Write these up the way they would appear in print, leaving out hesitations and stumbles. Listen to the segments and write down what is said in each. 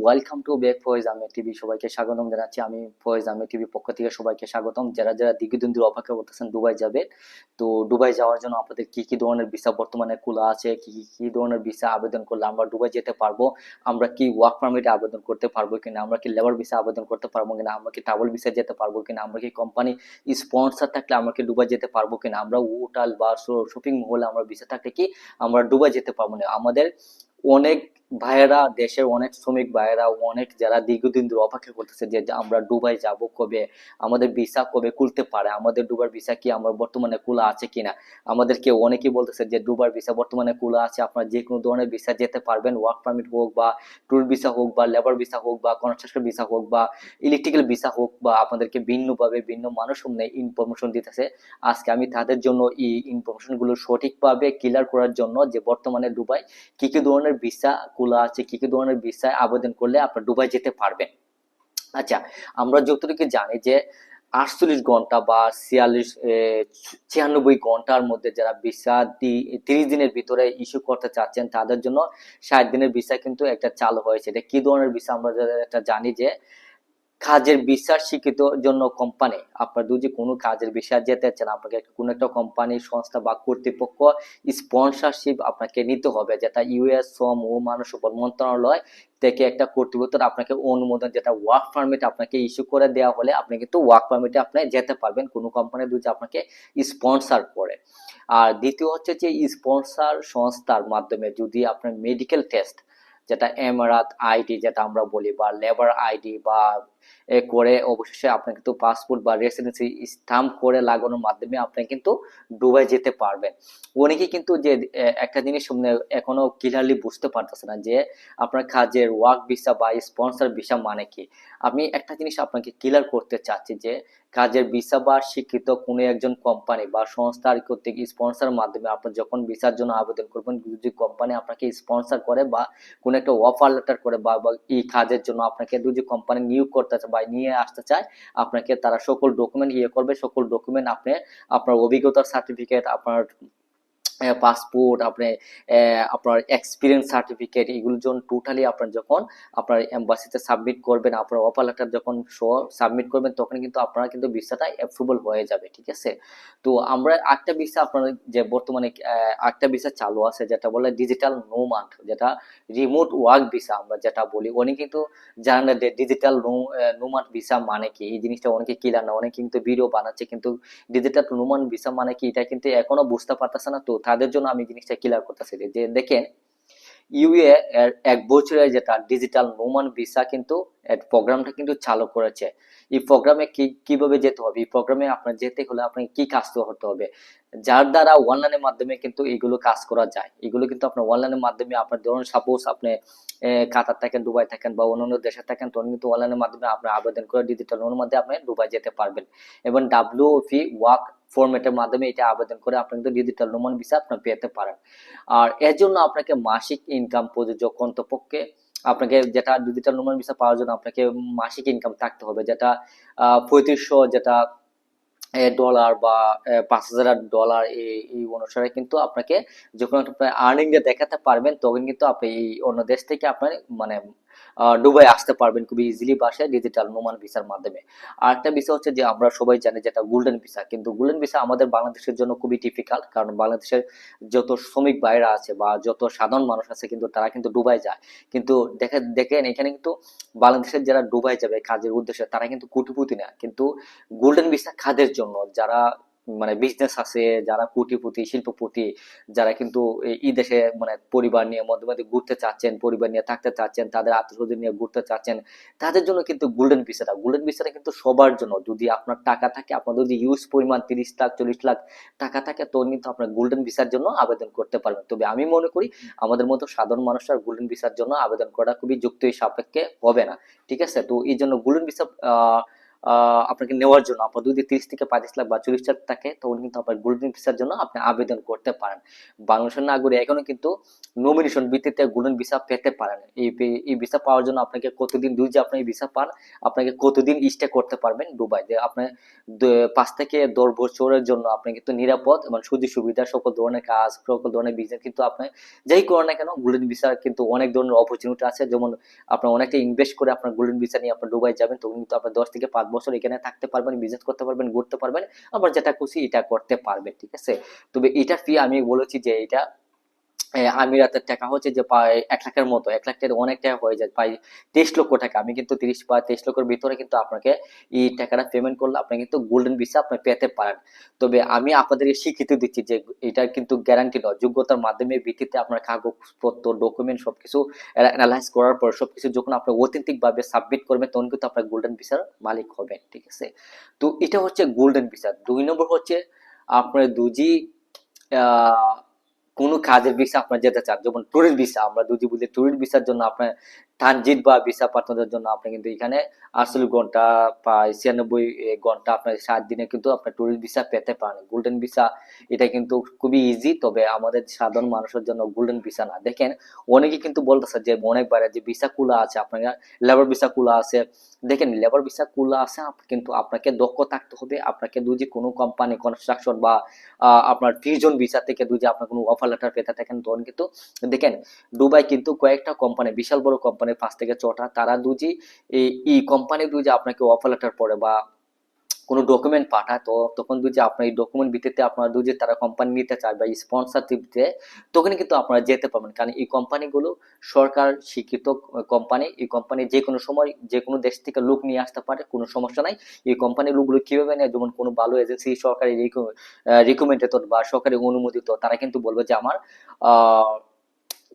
Welcome to back Faiz Ahmed TV. সবাইকে স্বাগতম জানাচ্ছি। আমি ফয়েজ আহমেদ টিভির পক্ষ থেকে সবাইকে স্বাগতম। যারা যারা দীর্ঘদিন ধরে অপেক্ষা করতেছেন দুবাই যাবে, তো দুবাই যাওয়ার জন্য আপনাদের কি কি ধরনের ভিসা বর্তমানে খোলা আছে, কি কি ধরনের ভিসা আবেদন করলে আমরা দুবাই যেতে পারবো, আমরা কি ওয়ার্ক পারমিটে আবেদন করতে পারবো কিনা, আমরা কি লেবার ভিসা আবেদন করতে পারবো কিনা, আমরা কি ট্রাভেল ভিসা যেতে পারবো কিনা, আমরা কি কোম্পানি স্পন্সর থাকলে আমরা কি দুবাই যেতে পারবো কিনা, আমরা হোটেল বা শপিং মহলে আমরা ভিসা থাকলে কি আমরা দুবাই যেতে পারবো না। আমাদের অনেক ভাইয়েরা, দেশের অনেক শ্রমিক ভাইয়েরা, অনেক যারা দীর্ঘদিন ধরে অপেক্ষা করতেছে যে আমরা দুবাই যাব কবে, আমাদের ভিসা কবে খুলতে পারে, আমাদের দুবার ভিসা কি আমার বর্তমানে খোলা আছে কিনা। আমাদেরকে অনেকেই বলতেছে যে দুবার ভিসা বর্তমানে খোলা আছে, আপনারা যে কোনো ধরনের ভিসা যেতে পারবেন, ওয়ার্ক পারমিট হোক বা ট্যুর ভিসা হোক বা লেবার ভিসা হোক বা কনস্ট্রাকশন ভিসা হোক বা ইলেকট্রিক্যাল ভিসা হোক, বা আপনাদেরকে ভিন্নভাবে ভিন্ন মানুষ ইনফরমেশন দিতেছে। আজকে আমি তাদের জন্য এই ইনফরমেশন গুলো সঠিকভাবে ক্লিয়ার করার জন্য যে বর্তমানে দুবাই কি কি ধরনের ভিসা খোলা আছে, কি কি ধরনের ভিসায় আবেদন করলে আপনার দুবাই যেতে পারবেন। আচ্ছা, আমরা যতটুকু জানি যে 48 ঘন্টা বা 96 ঘন্টার মধ্যে যারা ভিসা 30 দিনের ভিতরে ইস্যু করতে চাচ্ছেন তাদের জন্য 60 দিনের ভিসা কিন্তু একটা চালু হয়েছে। এটা কি ধরনের ভিসা আমরা একটা জানি যে কাজের ভিসার স্বীকৃত জন্য কোম্পানি, আপনার যদি কোনো কাজের ভিসা যেতে চান, আপনাকে কোনো একটা কোম্পানি, সংস্থা বা কর্তৃপক্ষ স্পন্সরশিপ আপনাকে নিতে হবে, যেটা ইউএস শ্রম ও মানব সম্পদ মন্ত্রণালয় থেকে একটা কর্তৃপক্ষ আপনাকে অনুমোদন, যেটা ওয়ার্ক পারমিট আপনাকে ইস্যু করে দেওয়া হলে আপনি কিন্তু ওয়ার্ক পারমিটে আপনি যেতে পারবেন, কোনো কোম্পানি যদি আপনাকে স্পন্সর করে। আর দ্বিতীয় হচ্ছে যে স্পন্সর সংস্থার মাধ্যমে যদি আপনার মেডিকেল টেস্ট, যেটা এমআরআত আইডি যেটা আমরা বলি, বা লেবার আইডি বা করে অবশেষে আপনি কিন্তু পাসপোর্ট বা রেসিডেন্সি স্টাম্প করে লাগানোর মাধ্যমে আপনি কিন্তু দুবাই যেতে পারবেন। অনেকে কিন্তু যে একটা জিনিস এখনো ক্লিয়ারলি বুঝতে পারতেছে না যে আপনার কাজের ওয়ার্ক ভিসা বা স্পন্সর ভিসা মানে কি। আমি একটা জিনিস আপনাকে ক্লিয়ার করতে চাচ্ছি যে কাজের ভিসা বা স্বীকৃত কোনো একজন কোম্পানি বা সংস্থার কর্তৃক স্পন্সর মাধ্যমে আপনি যখন ভিসার জন্য আবেদন করবেন, যদি কোম্পানি আপনাকে স্পন্সর করে বা কোনো একটা অফার লেটার করে বা এই কাজের জন্য আপনাকে যদি কোম্পানি নিয়োগ করতে চায় বা নিয়ে আসতে চায়, আপনাকে তারা সকল ডকুমেন্ট করবে। সকল ডকুমেন্ট আপনি আপনার অভিজ্ঞতার সার্টিফিকেট, আপনার পাসপোর্ট, আপনি আপনার এক্সপিরিয়েন্স সার্টিফিকেট, এগুলোর জন্য টোটালি আপনার যখন আপনার এম্বাসিতে সাবমিট করবেন, আপনার অফার লেটার যখন সাবমিট করবেন, তখন কিন্তু আপনারা কিন্তু ভিসাটা অ্যাপ্রুভাল হয়ে যাবে। ঠিক আছে, তো আমরা একটা ভিসা আপনার যে বর্তমানে একটা ভিসা চালু আছে যেটা বলে ডিজিটাল নোমাড, যেটা রিমোট ওয়ার্ক ভিসা আমরা যেটা বলি। অনেকে কিন্তু জানেন না যে ডিজিটাল নোমাড ভিসা মানে কি, এই জিনিসটা অনেকে ক্লিয়ার না, অনেকে কিন্তু ভিডিও বানাচ্ছে কিন্তু ডিজিটাল নোমাড ভিসা মানে কি এটা কিন্তু এখনো বুঝতে পারতেছে না। তো তাদের জন্য আমি জিনিসটা ক্লিয়ার করতেছি যে দেখেন, ইউএ এর 1 বছরের যেটা ডিজিটাল নোমান ভিসা কিন্তু প্রোগ্রামটা কিন্তু চালু করেছে। এই প্রোগ্রামে কিভাবে যেতে হবে, এই প্রোগ্রামে আপনার যেতে হলে আপনাকে কি কাজ করতে হবে, যার দ্বারা অনলাইনের মাধ্যমে কিন্তু এগুলো কাজ করা যায়। এগুলো কিন্তু আপনার অনলাইনের মাধ্যমে, আপনার ধরুন সাপোজ আপনি কাতার থাকেন, দুবাই থাকেন বা অন্যান্য দেশে থাকেন, তখন কিন্তু অনলাইনের মাধ্যমে আপনি আবেদন করে ডিজিটাল নোমানের মধ্যে আপনি দুবাই যেতে পারবেন। এবং ডাব্লিউপি ওয়ার্ক ফরম্যাটের মাধ্যমে এটা আবেদন করে আপনি কিন্তু ডিজিটাল নোমান ভিসা আপনি পেতে পারেন। আর এর জন্য আপনাকে মাসিক ইনকাম প্রযোজ্য কমপক্ষে আপনাকে, যেটা ডিজিটাল নোমাড ভিসা পাওয়ার জন্য আপনাকে মাসিক ইনকাম থাকতে হবে, যেটা 3500 যেটা ডলার বা $5000 এই অনুসারে কিন্তু আপনাকে যখন আপনার আর্নিং দেখাতে পারবেন, তখন কিন্তু আপনি এই অন্য দেশ থেকে আপনার মানে দুবাই আসতে পারবেন খুবই ইজিলি বাসায় ডিজিটাল নোমান ভিসার মাধ্যমে। আর একটা ভিসা হচ্ছে যে আমরা সবাই জানি যেটা গোল্ডেন ভিসা, কিন্তু গোল্ডেন ভিসা আমাদের বাংলাদেশের জন্য খুবই ডিফিকাল্ট, কারণ বাংলাদেশের যত শ্রমিক ভাইরা আছে বা যত সাধারণ মানুষ আছে কিন্তু তারা কিন্তু দুবাই যায়। কিন্তু দেখেন এখানে কিন্তু বাংলাদেশের যারা দুবাই যাবে কাজের উদ্দেশ্যে তারা কিন্তু কোটিপতি না, কিন্তু গোল্ডেন ভিসা কাদের জন্য, যারা মানে বিজনেস আছে, যারা কোটিপতি শিল্পপতি, যারা কিন্তু এই দেশে মানে পরিবার নিয়ে মধ্যে মধ্যে ঘুরতে চাচ্ছেন, পরিবার নিয়ে থাকতে চাচ্ছেন, তাদের আত্মীয়স্বজন নিয়ে ঘুরতে চাচ্ছেন, তাদের জন্য কিন্তু গোল্ডেন ভিসাটা কিন্তু সবার জন্য। যদি আপনার টাকা থাকে, আপনার যদি ইউজ পরিমাণ 30 লাখ 40 লাখ টাকা থাকে, তো কিন্তু আপনার গোল্ডেন ভিসার জন্য আবেদন করতে পারবেন। তবে আমি মনে করি আমাদের মতো সাধারণ মানুষরা গোল্ডেন ভিসার জন্য আবেদন করা খুবই যুক্তি সাপেক্ষে হবে না। ঠিক আছে, তো এই জন্য গোল্ডেন ভিসা আপনাকে নেওয়ার জন্য আপনার যদি 30 থেকে 35 লাখ বা 40 লাখ থাকে তখন কিন্তু আপনার গোল্ডেন ভিসার জন্য আপনি আবেদন করতে পারেন। বাংলাদেশের নাগরিক এখনো কিন্তু নমিনেশন ভিত্তিতে গোল্ডেন ভিসা পেতে পারেন। এই ভিসা পাওয়ার জন্য আপনাকে কতদিন যে আপনি এই ভিসা পান, আপনাকে কতদিন স্টে করতে পারবেন দুবাই, যে আপনি 5 থেকে 10 বছরের জন্য আপনি কিন্তু নিরাপদ এবং সুযোগ সুবিধা সকল ধরনের কাজ সকল ধরনের বিজনেস কিন্তু আপনি যেই করেন না কেন গোল্ডেন ভিসা কিন্তু অনেক ধরনের অপরচুনিটি আছে। যেমন আপনার অনেকটা ইনভেস্ট করে আপনার গোল্ডেন ভিসা নিয়ে আপনার দুবাই যাবেন, তখন কিন্তু আপনার 10 থেকে 5 বছর এখানে থাকতে পারবেন, বিজনেস করতে পারবেন, ঘুরতে পারবেন, আবার যেটা খুশি এটা করতে পারবেন। ঠিক আছে, তবে এটা ফি আমি বলেছি যে এটা আমিরাতের টাকা হচ্ছে যে প্রায় 1 লাখের মতো, 1 লাখ টাকা অনেক টাকা হয়ে যায়, প্রায় 23 লক্ষ টাকা। আমি কিন্তু 23 লক্ষের ভিতরে কিন্তু আপনাকে এই টাকাটা পেমেন্ট করলে আপনি কিন্তু গোল্ডেন ভিসা আপনি পেতে পারেন। তবে আমি আপনাদের স্বীকৃতি দিচ্ছি যে এটা কিন্তু গ্যারান্টি নয়, যোগ্যতার মাধ্যমে ভিত্তিতে আপনার কাগজপত্র ডকুমেন্ট সবকিছু অ্যানালাইজ করার পর সবকিছু যখন আপনি অথেন্টিক ভাবে সাবমিট করবেন তখন কিন্তু আপনার গোল্ডেন ভিসার মালিক হবেন। ঠিক আছে, তো এটা হচ্ছে গোল্ডেন ভিসা। 2 নম্বর হচ্ছে আপনার দুজি কোনো কাজের ভিসা আপনার যেতে চান, যেমন ট্যুরিস্ট ভিসা, আমরা যদি বলি ট্যুরিস্ট ভিসার জন্য আপনার ট্রানজিট বা ভিসা পাঠানোর জন্য আপনি কিন্তু এখানে 48 ঘন্টা প্রায় 96 ঘন্টা আপনার 7 দিনে কিন্তু আপনার ট্যুরিস্ট ভিসা পেতে পারেন। গোল্ডেন ভিসা এটা কিন্তু খুবই ইজি, তবে আমাদের সাধারণ মানুষের জন্য গোল্ডেন ভিসা না। দেখেন অনেকে কিন্তু বলতেছে যে অনেকবার যে ভিসা কুলা আছে, আপনার লেবার ভিসা কুলা আছে। দেখেন লেবার ভিসা কুলা আছে, কিন্তু আপনাকে দক্ষ থাকতে হবে। আপনাকে যদি কোনো কোম্পানি কনস্ট্রাকশন বা আপনার ফিউশন ভিসা থেকে যদি আপনার কোনো অফার লেটার পেতে থাকেন তখন কিন্তু দেখেন দুবাই কিন্তু কয়েকটা কোম্পানি, বিশাল বড় কোম্পানি 5 থেকে 6টা, তারা দুজি এই কোম্পানি দুজি আপনাকে অফার লেটার পড়ে বা কোনো ডকুমেন্ট পাঠায়, তো তখন যদি আপনার এই ডকুমেন্ট ভিত্তিতে আপনার যদি তারা কোম্পানি নিতে চায় বা স্পন্সরশিপ দেয় তখন কিন্তু আপনারা যেতে পারবেন। কারণ এই কোম্পানিগুলো সরকার স্বীকৃত কোম্পানি। এই কোম্পানি যে কোনো সময় যে কোনো দেশ থেকে লোক নিয়ে আসতে পারে, কোনো সমস্যা নাই। এই কোম্পানির লোকগুলো কিভাবে নেয়, যেমন কোনো ভালো এজেন্সি সরকারি রিকমেন্ডেড বা সরকারি অনুমোদিত, তারা কিন্তু বলবে যে আমার আহ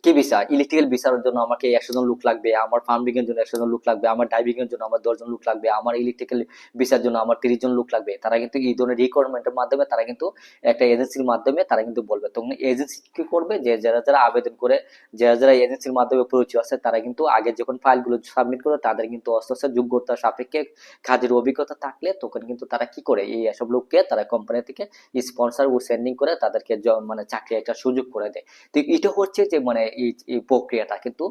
কি ভিসা, ইলেকট্রিক্যাল ভিসার জন্য আমাকে 100 জন লোক লাগবে, আমার ফার্মিং এর জন্য 100 জন লোক লাগবে, আমার ডাইভিং এর জন্য আমার 10 জন লোক লাগবে, আমার ইলেকট্রিক্যাল ভিসার জন্য আমার 30 জন লোক লাগবে। তারা কিন্তু এই ধরনের রিকোয়ারমেন্টের মাধ্যমে তারা কিন্তু একটা এজেন্সির মাধ্যমে তারা কিন্তু বলবে। তখন এজেন্সি কি করবে, যে যারা যারা আবেদন করে, যারা যারা এজেন্সির মাধ্যমে পরিচয় আছে, তারা কিন্তু আগে যখন ফাইলগুলো সাবমিট করে তাদের কিন্তু আস্তে আস্তে যোগ্যতা সাপেক্ষে কাজের অভিজ্ঞতা থাকলে তখন কিন্তু তারা কি করে এই এসব লোককে তারা কোম্পানি থেকে স্পন্সর ও সেন্ডিং করে তাদেরকে মানে চাকরি একটা সুযোগ করে দেয়। তো এটা হচ্ছে যে মানে এই প্রক্রিয়াটা কিন্তু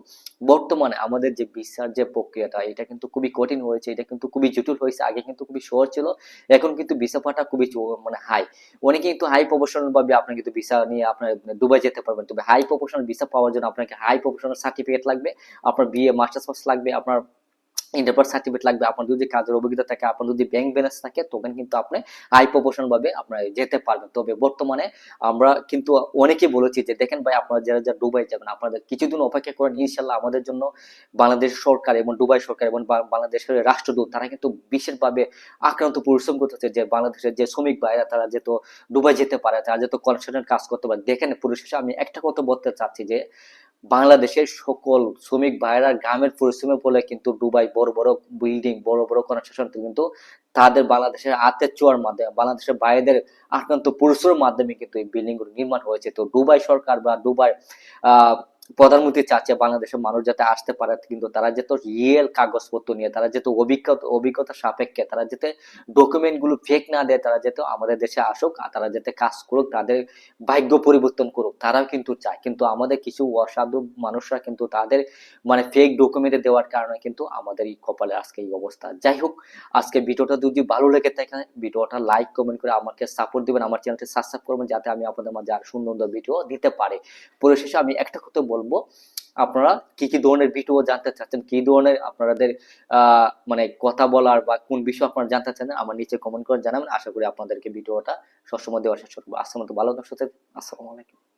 বর্তমানে আমাদের যে ভিসার যে প্রক্রিয়াটা এটা কিন্তু খুবই কঠিন হয়েছে, এটা কিন্তু খুবই জটিল হয়েছে। আগে কিন্তু খুবই সহজ ছিল, এখন কিন্তু ভিসা পাওয়াটা খুবই মানে হাই। অনেকে কিন্তু হাই প্রফেশনাল ভাবে আপনি কিন্তু ভিসা নিয়ে আপনার দুবাই যেতে পারবেন, তবে হাই প্রফেশনাল ভিসা পাওয়ার জন্য আপনাকে হাই প্রফেশনাল সার্টিফিকেট লাগবে, আপনার বিএ মাস্টার্স পাস লাগবে, আপনার ইন্টারপাস সার্টিফিকেট লাগবে, আপনার যদি কাজের অভিজ্ঞতা থাকে, আপনার যদি ব্যাংক ব্যালেন্স থাকে, তখন কিন্তু আপনি হাই প্রপোর্শন ভাবে আপনারা যেতে পারবেন। তবে বর্তমানে আমরা কিন্তু অনেকে বলেছি যে দেখেন ভাই আপনারা যারা যারা দুবাই যাবেন আপনাদের কিছুদিন অপেক্ষা করেন, ইনশাল্লাহ আমাদের জন্য বাংলাদেশ সরকার এবং দুবাই সরকার এবং বাংলাদেশের রাষ্ট্রদূত তারা কিন্তু বিশেষভাবে আক্রান্ত পরিশ্রম করতেছে যে বাংলাদেশের যে শ্রমিক ভাইরা তারা যেহেতু দুবাই যেতে পারে, তারা যেহেতু কনস্ট্রাকশন কাজ করতে পারে। দেখেন পরিশেষে আমি একটা কথা বলতে চাচ্ছি যে বাংলাদেশের সকল শ্রমিক ভাইরা গ্রামের পরিশ্রমে বলে কিন্তু দুবাই বড় বড় বিল্ডিং বড় বড় কনস্ট্রাকশন কিন্তু তাদের বাংলাদেশের হাতের ছোঁয়ার মাধ্যমে বাংলাদেশের বাইরের আক্রান্ত পরিশ্রমের মাধ্যমে কিন্তু এই বিল্ডিং গুলো নির্মাণ হয়েছে। তো দুবাই সরকার বা দুবাই আহ প্রধানমন্ত্রী চাচ্ছে বাংলাদেশের মানুষ যাতে আসতে পারে, কিন্তু তারা যেহেতু রিয়েল কাগজপত্র নিয়ে, তারা যেহেতু অভিজ্ঞতা সাপেক্ষে, তারা যাতে ডকুমেন্ট গুলো ফেক না দেয়, তারা যাতে আমাদের দেশে আসুক আর তারা যাতে কাজ করুক, তাদের ভাগ্য পরিবর্তন করুক, তারাও কিন্তু চায়। কিন্তু আমাদের কিছু অসাধু মানুষরা কিন্তু তাদের মানে ফেক ডকুমেন্ট দেওয়ার কারণে কিন্তু আমাদের এই কপালে আজকে এই অবস্থা। যাই হোক, আজকে ভিডিওটা যদি ভালো লেগে থাকে ভিডিওটা লাইক কমেন্ট করে আমাকে সাপোর্ট দিবেন, আমার চ্যানেলটি সাবস্ক্রাইব করবেন যাতে আমি আপনাদের মাঝে আর সুন্দর সুন্দর ভিডিও দিতে পারি। পরিশেষে আমি একটা কথা বলবো, আপনারা কি কি ধরনের ভিডিও জানতে চাচ্ছেন, কি ধরনের আপনাদের মানে কথা বলার বা কোন বিষয় আপনারা জানতে চান আমার নিচে কমেন্ট করে জানাবেন। আশা করি আপনাদেরকে ভিডিওটা সবসময় দেওয়ার চেষ্টা করবো। আজকের মতো ভালো থাকুন, আসসালামু আলাইকুম।